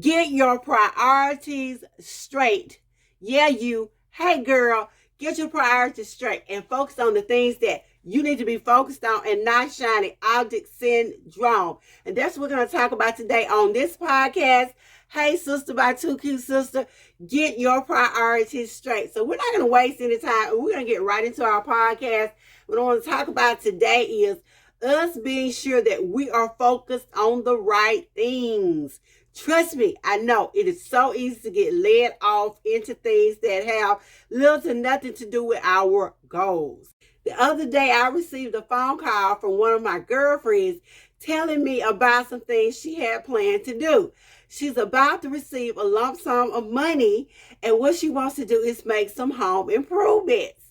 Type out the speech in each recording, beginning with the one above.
Get your priorities straight. Yeah, you. Hey, girl, get your priorities straight and focus on the things that you need to be focused on and not shiny object syndrome. And that's what we're going to talk about today on this podcast. Hey, sister, by Too Cute Sister, get your priorities straight. So we're not going to waste any time. We're going to get right into our podcast. What I want to talk about today is us being sure that we are focused on the right things. Trust me, I know it is so easy to get led off into things that have little to nothing to do with our goals. The other day, I received a phone call from one of my girlfriends telling me about some things she had planned to do. She's about to receive a lump sum of money, and what she wants to do is make some home improvements.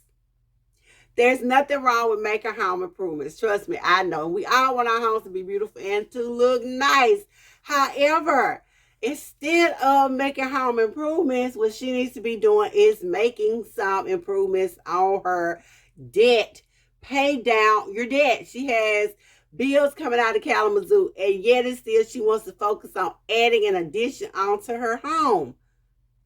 There's nothing wrong with making home improvements. Trust me, I know. We all want our homes to be beautiful and to look nice. However, instead of making home improvements, what she needs to be doing is making some improvements on her debt. Pay down your debt. She has bills coming out of Kalamazoo, and yet and still she wants to focus on adding an addition onto her home.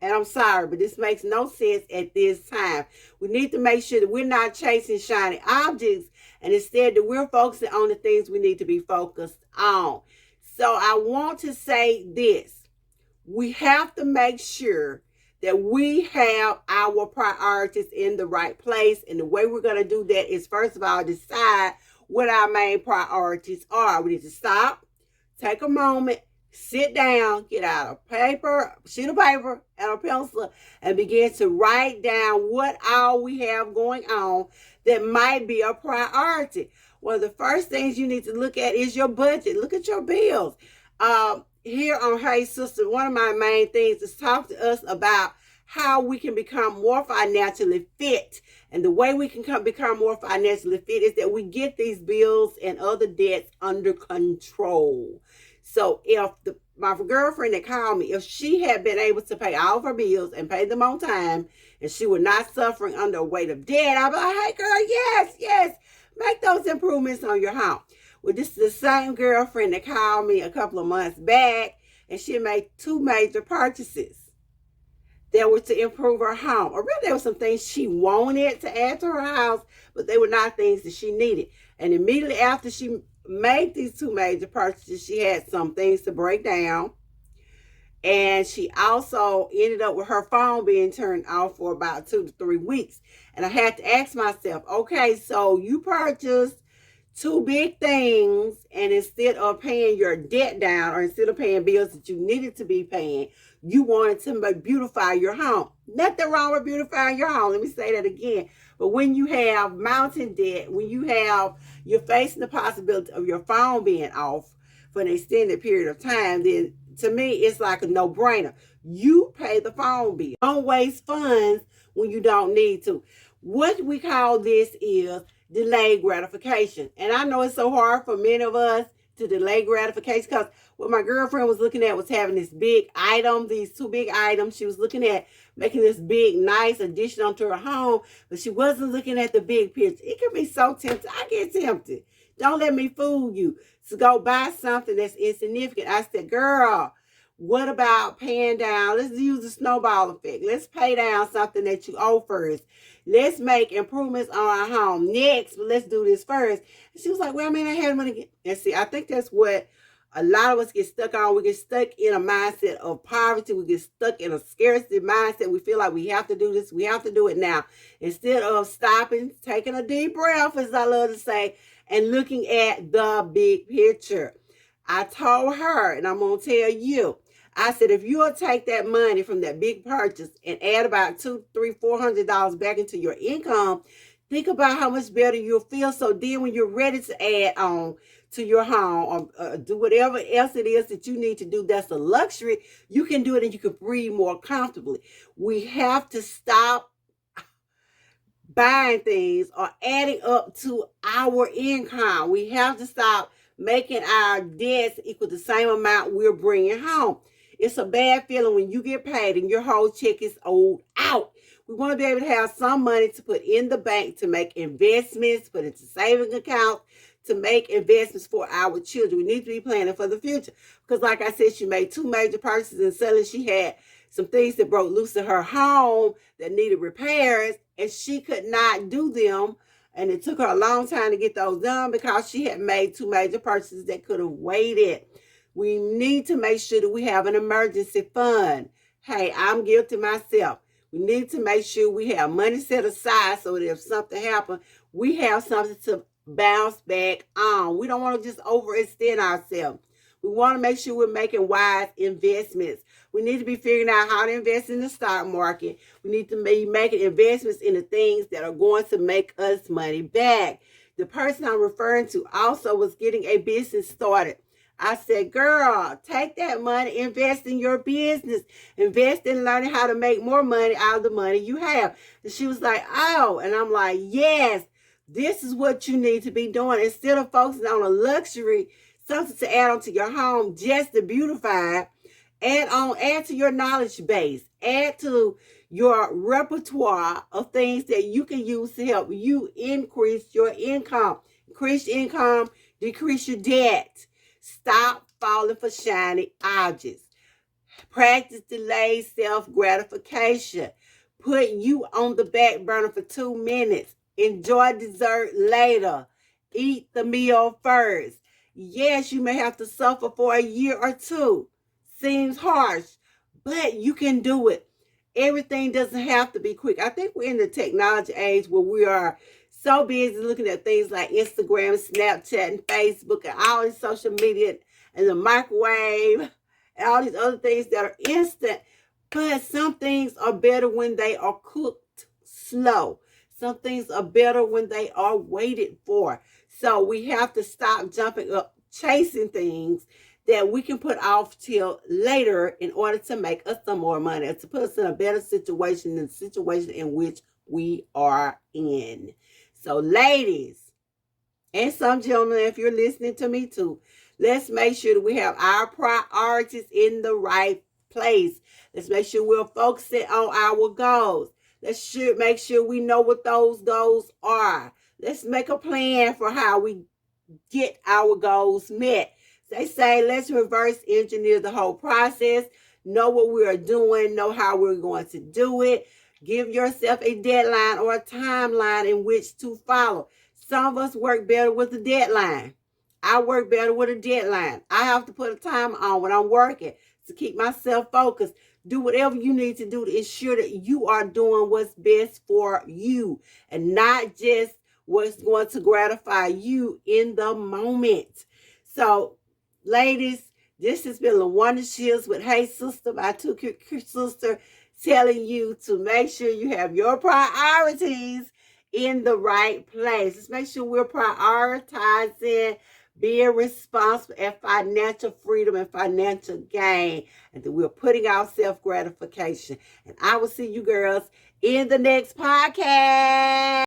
And I'm sorry, but this makes no sense at this time. We need to make sure that we're not chasing shiny objects, and instead that we're focusing on the things we need to be focused on. So I want to say this. We have to make sure that we have our priorities in the right place. And the way we're going to do that is, first of all, decide what our main priorities are. We need to stop, take a moment, sit down, get out a sheet of paper and a pencil, and begin to write down what all we have going on that might be a priority. One of the first things you need to look at is your budget. Look at your bills. Here on Hey Sister, one of my main things is talk to us about how we can become more financially fit. And the way we can become more financially fit is that we get these bills and other debts under control. So if my girlfriend that called me, if she had been able to pay all of her bills and pay them on time, and she was not suffering under a weight of debt, I'd be like, hey girl, yes, make those improvements on your home. Well, this is the same girlfriend that called me a couple of months back, and she made 2 major purchases that were to improve her home. Or really, there were some things she wanted to add to her house, but they were not things that she needed. And immediately after she made these 2 major purchases, she had some things to break down. And she also ended up with her phone being turned off for about 2 to 3 weeks. And I had to ask myself, okay, so you purchased 2 big things, and instead of paying your debt down, or instead of paying bills that you needed to be paying, you wanted to beautify your home. Nothing wrong with beautifying your home. Let me say that again. But when you have mountain debt, when you're facing the possibility of your phone being off for an extended period of time, then to me, it's like a no-brainer. You pay the phone bill. Don't waste funds when you don't need to. What we call this is delayed gratification. And I know it's so hard for many of us to delay gratification, because what my girlfriend was looking at was having this big item, these 2 big items. She was looking at making this big, nice addition onto her home, but she wasn't looking at the big picture. It can be so tempting. I get tempted. Don't let me fool you to go buy something that's insignificant. I said, girl, what about paying down? Let's use the snowball effect. Let's pay down something that you owe first. Let's make improvements on our home next, but let's do this first. And she was like, well, I mean, I had money. And see, I think that's what a lot of us get stuck on. We get stuck in a mindset of poverty. We get stuck in a scarcity mindset. We feel like we have to do this. We have to do it now. Instead of stopping, taking a deep breath, as I love to say, and looking at the big picture. I told her, and I'm going to tell you, I said, if you'll take that money from that big purchase and add about $200, $300, $400 back into your income, think about how much better you'll feel. So then when you're ready to add on to your home, or do whatever else it is that you need to do that's a luxury, you can do it and you can breathe more comfortably. We have to stop buying things or adding up to our income. We have to stop making our debts equal the same amount we're bringing home. It's a bad feeling when you get paid and your whole check is owed out. We want to be able to have some money to put in the bank to make investments, put into saving accounts, to make investments for our children. We need to be planning for the future. Because like I said, she made 2 major purchases, and suddenly she had some things that broke loose in her home that needed repairs, and she could not do them. And it took her a long time to get those done because she had made 2 major purchases that could have waited. We need to make sure that we have an emergency fund. Hey, I'm guilty myself. We need to make sure we have money set aside so that if something happens, we have something to bounce back on. We don't want to just overextend ourselves. We want to make sure we're making wise investments. We need to be figuring out how to invest in the stock market. We need to be making investments in the things that are going to make us money back. The person I'm referring to also was getting a business started. I said, girl, take that money, invest in your business, invest in learning how to make more money out of the money you have. And she was like, oh, and I'm like, yes, this is what you need to be doing. Instead of focusing on a luxury, something to add on to your home just to beautify it, add to your knowledge base, add to your repertoire of things that you can use to help you increase your income. Increase your income, decrease your debt. Stop falling for shiny objects. Practice delayed self-gratification. Put you on the back burner for 2 minutes. Enjoy dessert later. Eat the meal first. Yes, you may have to suffer for a year or two. Seems harsh, but you can do it. Everything doesn't have to be quick. I think we're in the technology age where we are so busy looking at things like Instagram, Snapchat, and Facebook, and all these social media, and the microwave, and all these other things that are instant. But some things are better when they are cooked slow. Some things are better when they are waited for. So we have to stop jumping up, chasing things that we can put off till later in order to make us some more money, or to put us in a better situation than the situation in which we are in. So ladies, and some gentlemen, if you're listening to me too, let's make sure that we have our priorities in the right place. Let's make sure we're focusing on our goals. Let's make sure we know what those goals are. Let's make a plan for how we get our goals met. They say, let's reverse engineer the whole process. Know what we are doing. Know how we're going to do it. Give yourself a deadline or a timeline in which to follow. Some of us work better with a deadline. I work better with a deadline. I have to put a time on when I'm working to keep myself focused. Do whatever you need to do to ensure that you are doing what's best for you and not just what's going to gratify you in the moment. So, ladies, this has been LaWanda Shields with Hey Sister, my two sister, telling you to make sure you have your priorities in the right place. Let's make sure we're prioritizing being responsible and financial freedom and financial gain, and that we're putting out self-gratification. And I will see you girls in the next podcast.